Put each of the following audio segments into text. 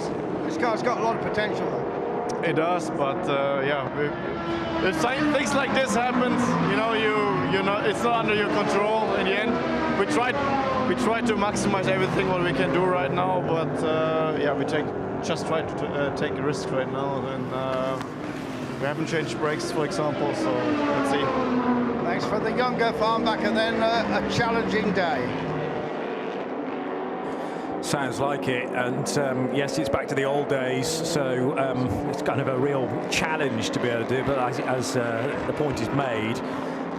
course. This car's got a lot of potential. It does, but yeah, things like this happens. You know, it's not under your control in the end. We try to maximize everything what we can do right now, but yeah, we just try to take a risk right now, and we haven't changed brakes, for example. So let's see. Thanks for the younger farmbacker then. A challenging day. Sounds like it, and yes, it's back to the old days, so it's kind of a real challenge to be able to do, but as the point is made,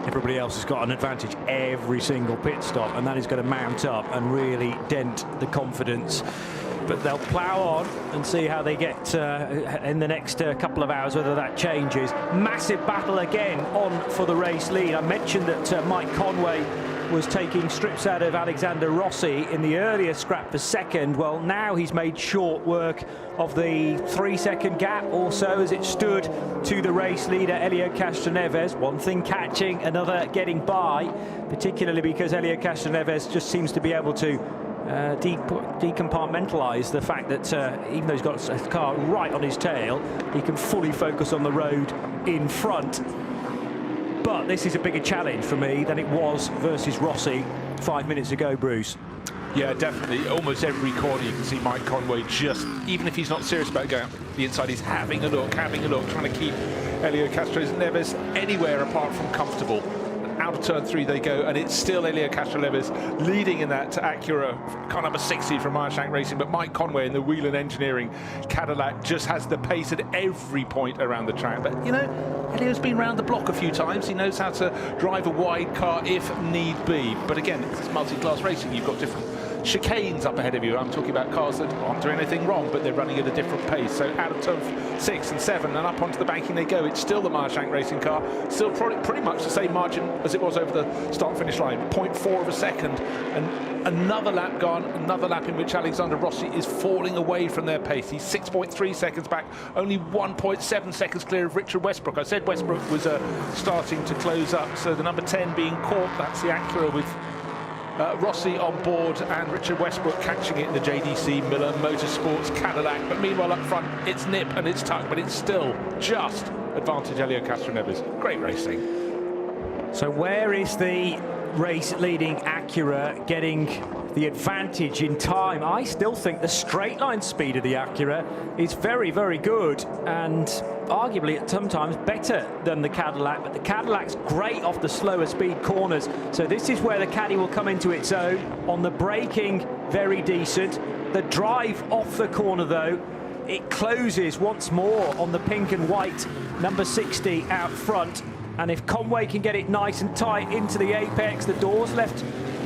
everybody else has got an advantage every single pit stop, and that is going to mount up and really dent the confidence. But they'll plough on and see how they get in the next couple of hours, whether that changes. Massive battle again on for the race lead. I mentioned that Mike Conway was taking strips out of Alexander Rossi in the earlier scrap for second. Well, now he's made short work of the 3-second gap or so as it stood to the race leader, Helio Castroneves. One thing catching, another getting by, particularly because Helio Castroneves just seems to be able to decompartmentalize the fact that even though he's got a car right on his tail, he can fully focus on the road in front. But this is a bigger challenge for me than it was versus Rossi 5 minutes ago, Bruce. Yeah, definitely. Almost every corner you can see Mike Conway just, even if he's not serious about going up the inside, he's having a look, trying to keep Helio Castroneves anywhere apart from comfortable. Out of turn 3 they go, and it's still Helio Castroneves leading in that Acura car number 60 from Meyershank Racing, but Mike Conway in the Whelen Engineering Cadillac just has the pace at every point around the track. But, you know, Helio's been around the block a few times. He knows how to drive a wide car if need be. But again, it's multi-class racing. You've got different chicanes up ahead of you. I'm talking about cars that aren't doing anything wrong, but they're running at a different pace. So out of turn 6 and 7 and up onto the banking they go. It's still the Meyershank Racing car, still pretty much the same margin as it was over the start-finish line, 0.4 of a second. And another lap gone, another lap in which Alexander Rossi is falling away from their pace. He's 6.3 seconds back, only 1.7 seconds clear of Richard Westbrook. I said Westbrook was starting to close up, so the number 10 being caught, that's the Acura with Rossi on board and Richard Westbrook catching it in the JDC Miller Motorsports Cadillac. But meanwhile up front, it's nip and it's tuck, but it's still just advantage Helio Castroneves. Great racing. So where is the race-leading Acura getting the advantage in time? I still think the straight-line speed of the Acura is very, very good, and arguably at sometimes better than the Cadillac, but the Cadillac's great off the slower speed corners. So this is where the Caddy will come into its own. On the braking, very decent. The drive off the corner, though, it closes once more on the pink and white number 60 out front. And if Conway can get it nice and tight into the apex, the door's left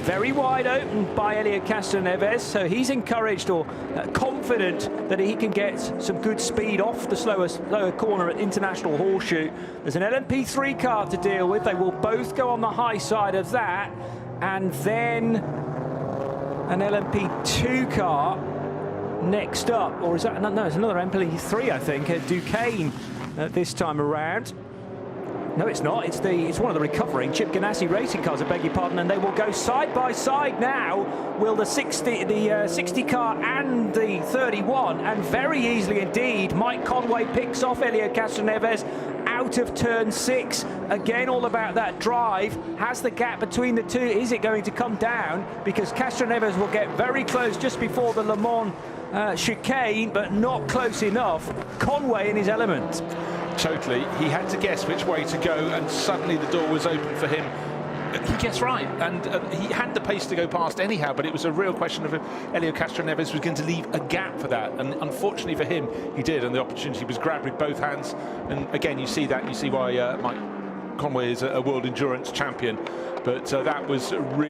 very wide open by Helio Castroneves, so he's encouraged or confident that he can get some good speed off the lower corner at International Horseshoe. There's an LMP3 car to deal with. They will both go on the high side of that, and then an LMP2 car next up, or is that no? It's another LMP3, I think, Duquesne this time around. No, it's not. It's one of the recovering Chip Ganassi racing cars, I beg your pardon, and they will go side by side now. Will the 60 car and the 31, and very easily indeed, Mike Conway picks off Helio Castroneves out of turn 6. Again, all about that drive. Has the gap between the two, is it going to come down? Because Castroneves will get very close just before the Le Mans chicane, but not close enough. Conway in his element. Totally. He had to guess which way to go, and suddenly the door was open for him. He guessed right, and he had the pace to go past anyhow, but it was a real question of if Helio Castroneves was going to leave a gap for that, and unfortunately for him, he did, and the opportunity was grabbed with both hands. And again, you see why Mike Conway is a world endurance champion, but that was really